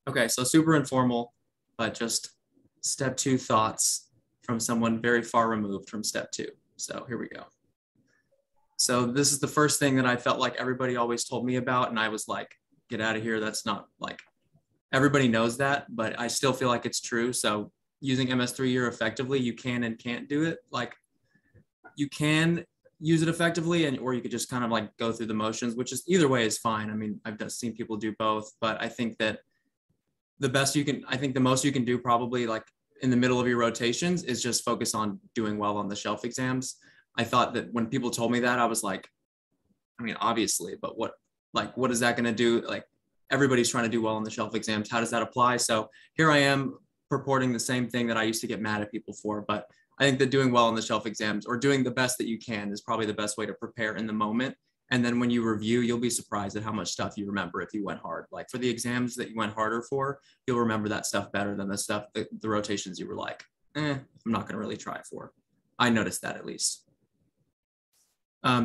Okay, so super informal, but just step two thoughts from someone very far removed from step two. So here we go. So this is the first thing that I felt like everybody always told me about. And I was like, get out of here. That's not like, everybody knows that, but I still feel like it's true. So using MS3 year effectively, you can and can't do it. Like you can use it effectively, and or you could just kind of like go through the motions, which is either way is fine. I mean, I've seen people do both, but I think that I think the most you can do probably like in the middle of your rotations is just focus on doing well on the shelf exams. I thought that when people told me that, I was like, I mean, obviously, but what is that going to do? Like everybody's trying to do well on the shelf exams. How does that apply? So here I am purporting the same thing that I used to get mad at people for, but I think that doing well on the shelf exams or doing the best that you can is probably the best way to prepare in the moment. And then when you review, you'll be surprised at how much stuff you remember if you went hard. Like for the exams that you went harder for, you'll remember that stuff better than the stuff, the rotations you were like, I'm not going to really try for. I noticed that at least.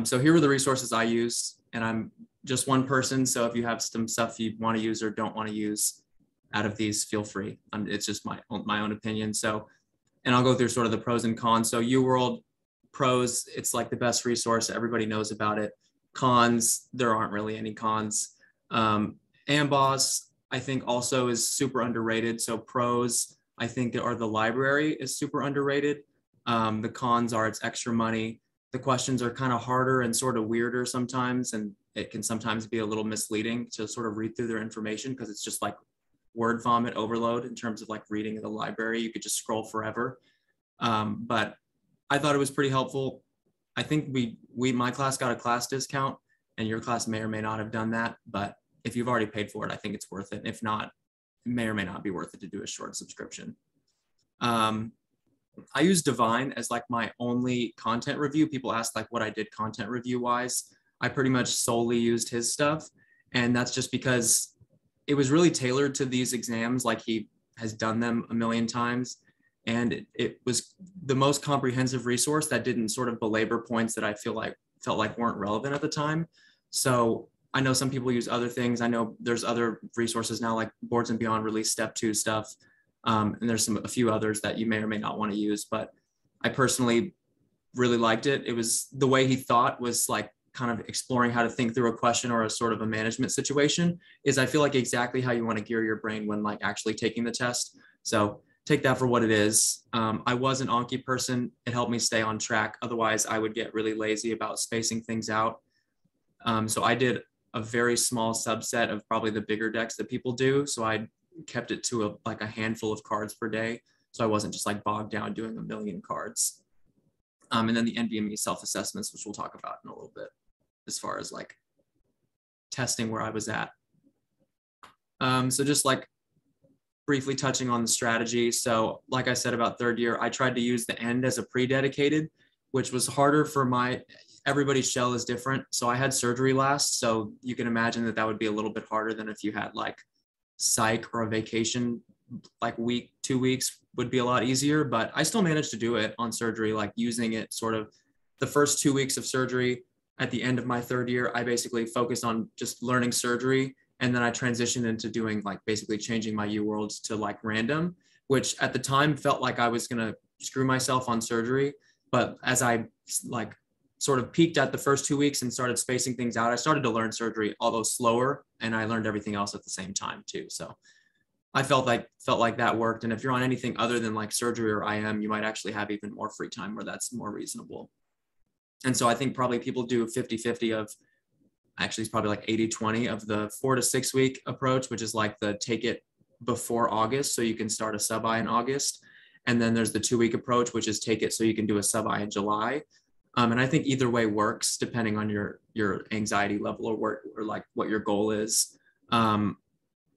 So here are the resources I use, and I'm just one person. So if you have some stuff you want to use or don't want to use out of these, feel free. It's just my own opinion. So, and I'll go through sort of the pros and cons. So UWorld pros, it's like the best resource. Everybody knows about it. Cons, there aren't really any cons. Amboss, I think also is super underrated. So pros, I think are the library is super underrated. The cons are it's extra money. The questions are kind of harder and sort of weirder sometimes, and it can sometimes be a little misleading to sort of read through their information because it's just like word vomit overload in terms of like reading the library. You could just scroll forever. But I thought it was pretty helpful. I think my class got a class discount, and your class may or may not have done that. But if you've already paid for it, I think it's worth it. And if not, it may or may not be worth it to do a short subscription. I use Divine as like my only content review. People ask like what I did content review wise. I pretty much solely used his stuff. And that's just because it was really tailored to these exams. Like he has done them a million times. And it was the most comprehensive resource that didn't sort of belabor points that I felt like weren't relevant at the time. So I know some people use other things. I know there's other resources now like Boards and Beyond release step 2 stuff. And there's a few others that you may or may not want to use, but I personally really liked it. It was the way he thought was like kind of exploring how to think through a question or a sort of a management situation is I feel like exactly how you want to gear your brain when like actually taking the test. So take that for what it is. I was an Anki person. It helped me stay on track. Otherwise I would get really lazy about spacing things out. So I did a very small subset of probably the bigger decks that people do. So I kept it to like a handful of cards per day. So I wasn't just like bogged down doing a million cards. And then the NVMe self-assessments, which we'll talk about in a little bit, as far as like testing where I was at. So just like briefly touching on the strategy. So like I said about third year, I tried to use the end as a pre-dedicated, which was harder for everybody's shell is different. So I had surgery last. So you can imagine that would be a little bit harder than if you had like psych or a vacation, like week, 2 weeks would be a lot easier, but I still managed to do it on surgery, like using it sort of the first 2 weeks of surgery. At the end of my third year, I basically focused on just learning surgery. And then I transitioned into doing like basically changing my UWorlds to like random, which at the time felt like I was going to screw myself on surgery. But as I like sort of peaked at the first 2 weeks and started spacing things out, I started to learn surgery, although slower, and I learned everything else at the same time too. So I felt like that worked. And if you're on anything other than like surgery or IM, you might actually have even more free time where that's more reasonable. And so I think probably people do 50-50 of, actually it's probably like 80-20 of the 4 to 6 week approach, which is like the take it before August so you can start a sub-I in August. And then there's the 2 week approach, which is take it so you can do a sub-I in July. And I think either way works depending on your anxiety level or like what your goal is.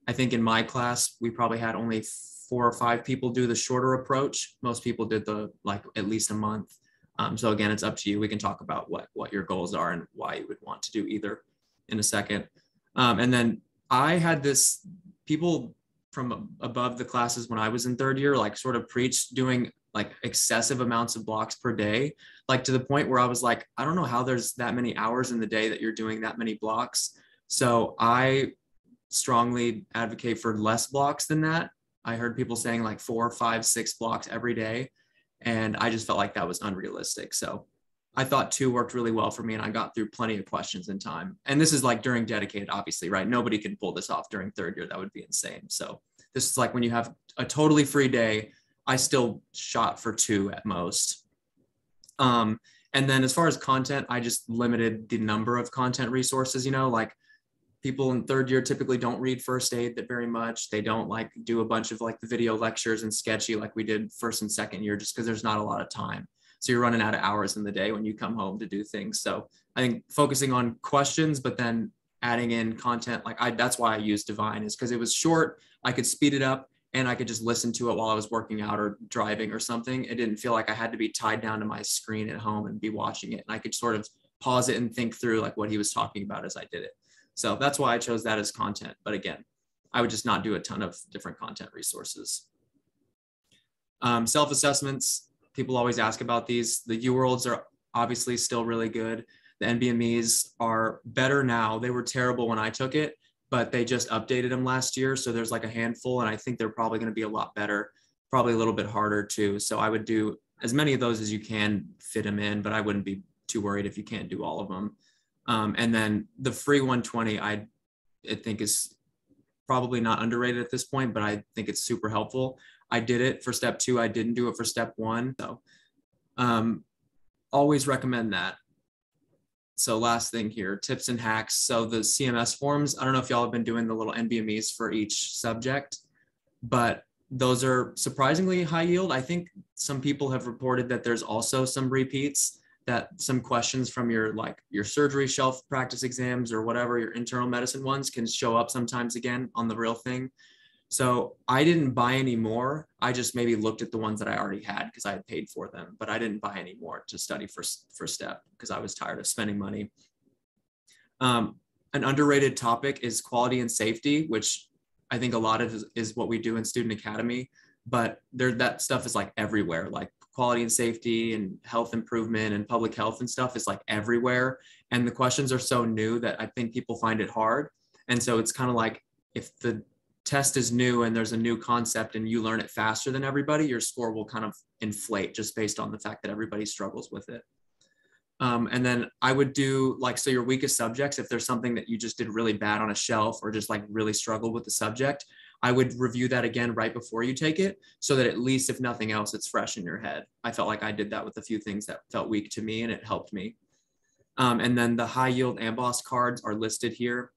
I think in my class, we probably had only 4 or 5 people do the shorter approach. Most people did the like at least a month. So again, it's up to you. We can talk about what your goals are and why you would want to do either in a second. And then I had people from above the classes when I was in third year, like sort of preached doing like excessive amounts of blocks per day, like to the point where I was like, I don't know how there's that many hours in the day that you're doing that many blocks. So I strongly advocate for less blocks than that. I heard people saying like 4, 5, 6 blocks every day. And I just felt like that was unrealistic. So I thought 2 worked really well for me, and I got through plenty of questions in time. And this is like during dedicated, obviously, right? Nobody can pull this off during 3rd year. That would be insane. So this is like when you have a totally free day, I still shot for 2 at most. And then as far as content, I just limited the number of content resources, you know, like people in 3rd year typically don't read first aid that very much. They don't like do a bunch of like the video lectures and sketchy like we did 1st and 2nd year, just because there's not a lot of time. So you're running out of hours in the day when you come home to do things. So I think focusing on questions, but then adding in content, like that's why I used Divine, is because it was short. I could speed it up and I could just listen to it while I was working out or driving or something. It didn't feel like I had to be tied down to my screen at home and be watching it. And I could sort of pause it and think through like what he was talking about as I did it. So that's why I chose that as content. But again, I would just not do a ton of different content resources. Self-assessments, people always ask about these. The UWorlds are obviously still really good. The NBMEs are better now. They were terrible when I took it, but they just updated them last year. So there's like a handful, and I think they're probably going to be a lot better, probably a little bit harder too. So I would do as many of those as you can fit them in, but I wouldn't be too worried if you can't do all of them. And then the free 120, I think is probably not underrated at this point, but I think it's super helpful. I did it for step 2. I didn't do it for step 1. So always recommend that. So last thing here, tips and hacks. So the CMS forms, I don't know if y'all have been doing the little NBMEs for each subject, but those are surprisingly high yield. I think some people have reported that there's also some repeats, that some questions from your surgery shelf practice exams or whatever, your internal medicine ones, can show up sometimes again on the real thing. So I didn't buy any more. I just maybe looked at the ones that I already had because I had paid for them, but I didn't buy any more to study for STEP because I was tired of spending money. An underrated topic is quality and safety, which I think a lot of is what we do in Student Academy, but that stuff is like everywhere. Like quality and safety and health improvement and public health and stuff is like everywhere. And the questions are so new that I think people find it hard. And so it's kind of like, if the test is new and there's a new concept and you learn it faster than everybody, your score will kind of inflate just based on the fact that everybody struggles with it. And then I would do so your weakest subjects, if there's something that you just did really bad on a shelf or just like really struggled with the subject, I would review that again right before you take it, so that at least, if nothing else, it's fresh in your head. I felt like I did that with a few things that felt weak to me, and it helped me. And then the high yield Amboss cards are listed here.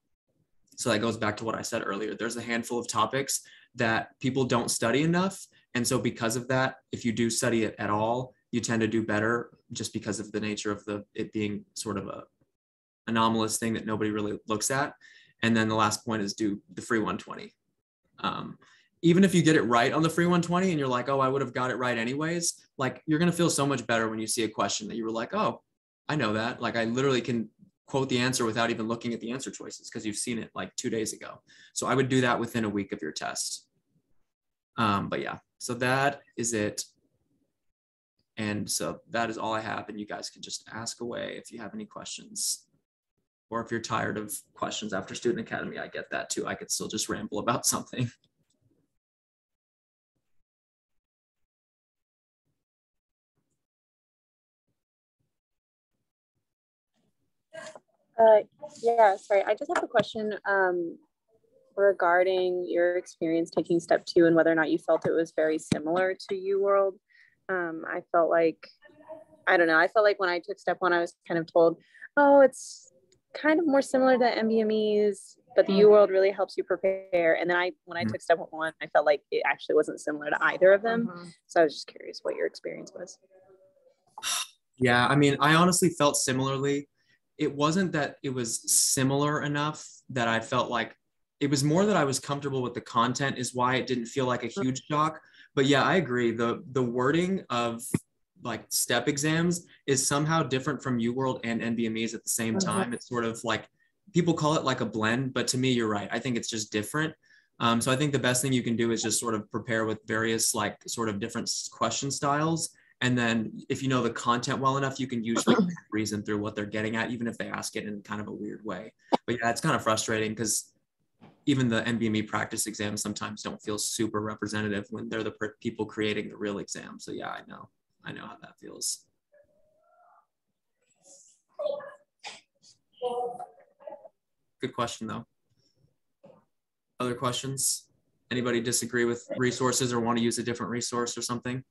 So that goes back to what I said earlier. There's a handful of topics that people don't study enough. And so because of that, if you do study it at all, you tend to do better, just because of the nature of it being sort of a anomalous thing that nobody really looks at. And then the last point is do the free 120. Even if you get it right on the free 120 and you're like, oh, I would have got it right anyways, like you're going to feel so much better when you see a question that you were like, oh, I know that. Like I literally can quote the answer without even looking at the answer choices because you've seen it like 2 days ago. So I would do that within a week of your test. But yeah, so that is it. And so that is all I have. And you guys can just ask away if you have any questions, or if you're tired of questions after Student Academy, I get that too. I could still just ramble about something. Yeah, sorry. I just have a question regarding your experience taking step 2 and whether or not you felt it was very similar to UWorld. I felt like, I don't know, I felt like when I took step 1, I was kind of told, oh, it's kind of more similar to NBMEs, but the UWorld really helps you prepare. And then when I took step 1, I felt like it actually wasn't similar to either of them. So I was just curious what your experience was. Yeah, I mean, I honestly felt similarly. It wasn't that it was similar enough that I felt like, it was more that I was comfortable with the content is why it didn't feel like a huge shock. But yeah, I agree. The wording of like STEP exams is somehow different from UWorld and NBMEs at the same time. It's sort of like, people call it like a blend, but to me, you're right. I think it's just different. So I think the best thing you can do is just sort of prepare with various like sort of different question styles. And then if you know the content well enough, you can usually reason through what they're getting at, even if they ask it in kind of a weird way. But yeah, it's kind of frustrating because even the NBME practice exams sometimes don't feel super representative when they're the people creating the real exam. So yeah, I know how that feels. Good question though. Other questions? Anybody disagree with resources or want to use a different resource or something?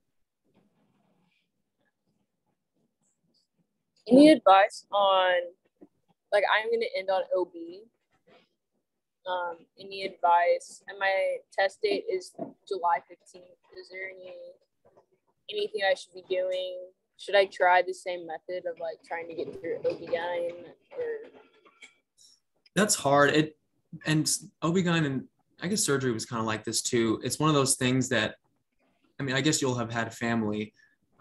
Any advice on, like, I'm going to end on OB. Any advice? And my test date is July 15th. Is there anything I should be doing? Should I try the same method of like trying to get through OB-GYN or? That's hard. And OB-GYN and I guess surgery was kind of like this too. It's one of those things that, I mean, I guess you'll have had a family,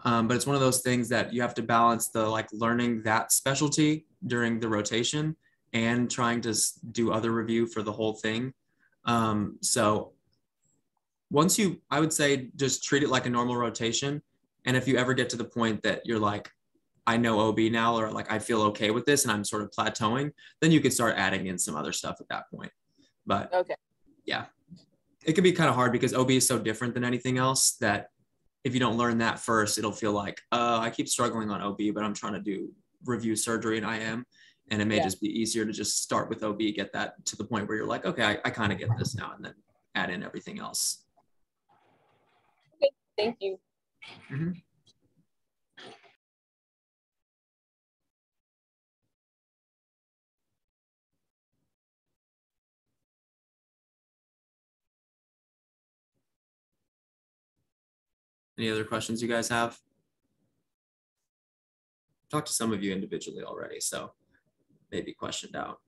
but it's one of those things that you have to balance the like learning that specialty during the rotation and trying to do other review for the whole thing. So once I would say just treat it like a normal rotation. And if you ever get to the point that you're like, I know OB now, or like, I feel okay with this and I'm sort of plateauing, then you could start adding in some other stuff at that point. But okay. Yeah, it can be kind of hard because OB is so different than anything else that if you don't learn that first, it'll feel like, I keep struggling on OB, but I'm trying to do review surgery and IM. And it may just be easier to just start with OB, get that to the point where you're like, okay, I kind of get this now, and then add in everything else. Okay, thank you. Mm-hmm. Any other questions you guys have? Talked to some of you individually already, so maybe questioned out.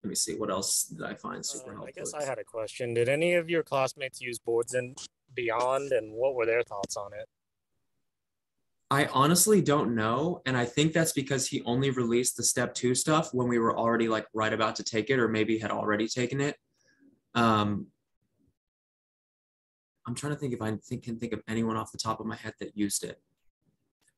Let me see, what else did I find super helpful? I guess I had a question. Did any of your classmates use boards and beyond, and what were their thoughts on it? I honestly don't know. And I think that's because he only released the step 2 stuff when we were already like right about to take it, or maybe had already taken it. I'm trying to think if I can think of anyone off the top of my head that used it.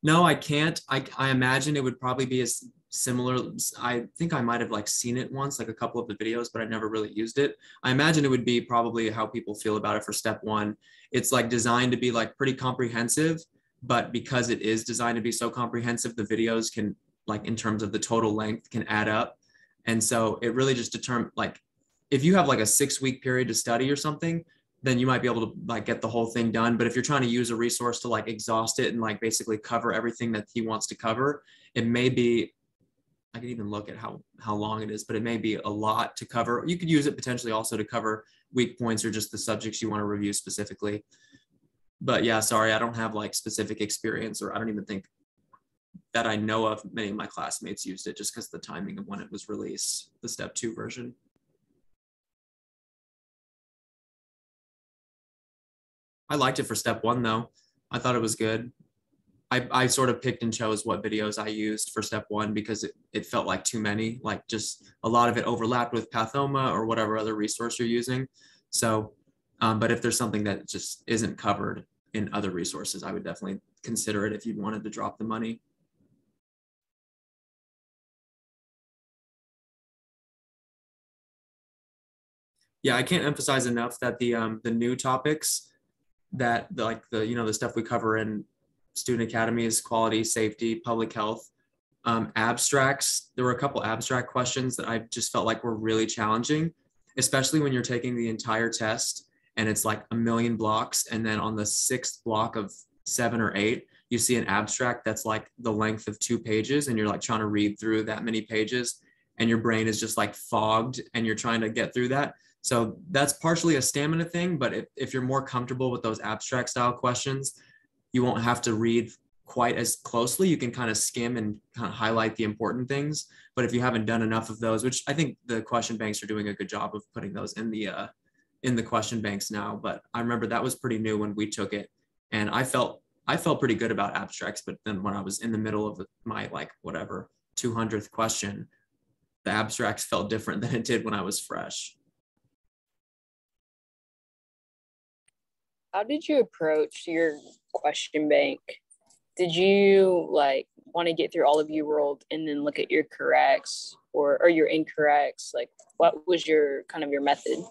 No, I can't. I imagine it would probably be as similar. I think I might have like seen it once, like a couple of the videos, but I never really used it. I imagine it would be probably how people feel about it for step 1. It's like designed to be like pretty comprehensive, but because it is designed to be so comprehensive, the videos can, like in terms of the total length, can add up. And so it really just determines, like, if you have like a 6-week period to study or something, then you might be able to like get the whole thing done. But if you're trying to use a resource to like exhaust it and like basically cover everything that he wants to cover, it may be, I can even look at how long it is, but it may be a lot to cover. You could use it potentially also to cover weak points or just the subjects you want to review specifically. But yeah, sorry, I don't have like specific experience, or I don't even think that I know of many of my classmates used it, just because of the timing of when it was released, the step 2 version. I liked it for step 1 though. I thought it was good. I sort of picked and chose what videos I used for step 1 because it felt like too many, like just a lot of it overlapped with Pathoma or whatever other resource you're using. So, but if there's something that just isn't covered in other resources, I would definitely consider it if you wanted to drop the money. Yeah, I can't emphasize enough that the new topics that the stuff we cover in student academies, quality, safety, public health, abstracts. There were a couple abstract questions that I just felt like were really challenging, especially when you're taking the entire test and it's like a million blocks. And then on the 6th block of 7 or 8, you see an abstract that's like the length of 2 pages, and you're like trying to read through that many pages, and your brain is just like fogged and you're trying to get through that. So that's partially a stamina thing, but if you're more comfortable with those abstract style questions, you won't have to read quite as closely. You can kind of skim and kind of highlight the important things. But if you haven't done enough of those, which I think the question banks are doing a good job of putting those in the question banks now. But I remember that was pretty new when we took it, and I felt pretty good about abstracts. But then when I was in the middle of my like whatever 200th question, the abstracts felt different than it did when I was fresh. How did you approach your question bank? did you like want to get through all of UWorld and then look at your corrects or your incorrects? Like, what was your kind of your method?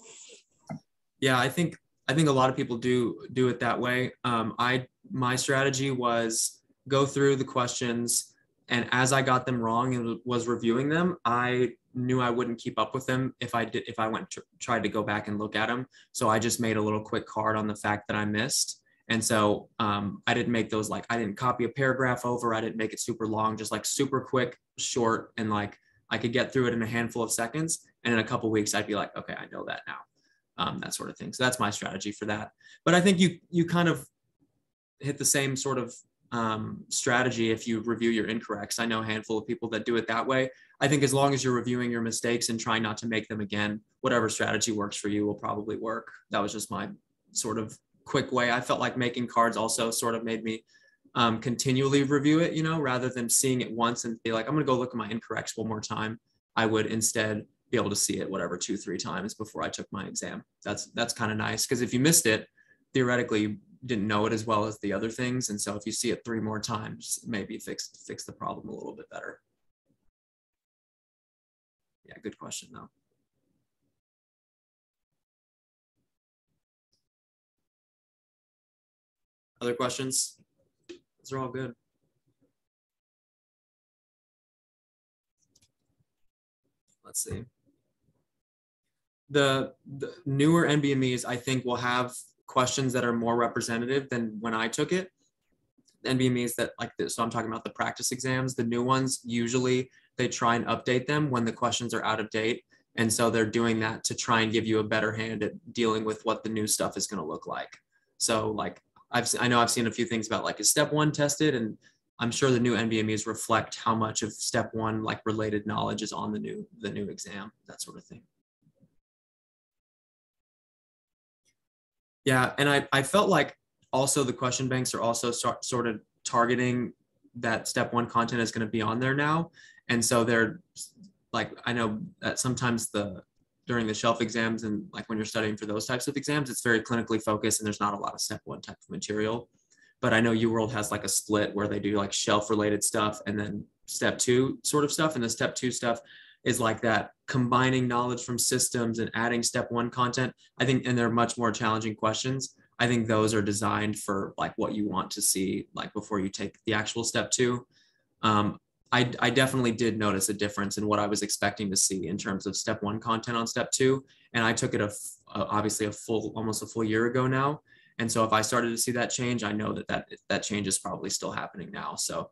Yeah, I think a lot of people do it that way. My strategy was go through the questions, and as I got them wrong and was reviewing them, I knew I wouldn't keep up with them if I went to tried to go back and look at them. So I just made a little quick card on the fact that I missed. And so I didn't make those, like, I didn't copy a paragraph over. I didn't make it super long, just like super quick, short, and like I could get through it in a handful of seconds. And in a couple of weeks, I'd be like, okay, I know that now, that sort of thing. So that's my strategy for that. But I think you kind of hit the same sort of strategy if you review your incorrects. I know a handful of people that do it that way. I think as long as you're reviewing your mistakes and trying not to make them again, whatever strategy works for you will probably work. That was just my sort of quick way. I felt like making cards also sort of made me continually review it, rather than seeing it once and be like, I'm going to go look at my incorrects one more time. I would instead be able to see it whatever 2-3 times before I took my exam. That's kind of nice, because if you missed it, theoretically you didn't know it as well as the other things. And so if you see it 3 more times, maybe fix the problem a little bit better. Yeah, good question though. Other questions? Those are all good. Let's see. The newer NBMEs, I think, will have questions that are more representative than when I took it. NBMEs that like this, so I'm talking about the practice exams, the new ones, usually they try and update them when the questions are out of date. And so they're doing that to try and give you a better hand at dealing with what the new stuff is going to look like. So like, I know I've seen a few things about like, is step 1 tested? And I'm sure the new NBMEs reflect how much of step 1 like related knowledge is on the new exam, that sort of thing. Yeah, and I felt like also the question banks are also sort of targeting that step 1 content is going to be on there now. And so they're like, I know that sometimes during the shelf exams and like when you're studying for those types of exams, it's very clinically focused and there's not a lot of step 1 type of material. But I know UWorld has like a split where they do like shelf related stuff and then step 2 sort of stuff. And the step 2 stuff is like that combining knowledge from systems and adding step 1 content. I think, and they're much more challenging questions. I think those are designed for like what you want to see like before you take the actual step 2. I definitely did notice a difference in what I was expecting to see in terms of step 1 content on step 2. And I took it obviously almost a full year ago now. And so if I started to see that change, I know that change is probably still happening now. So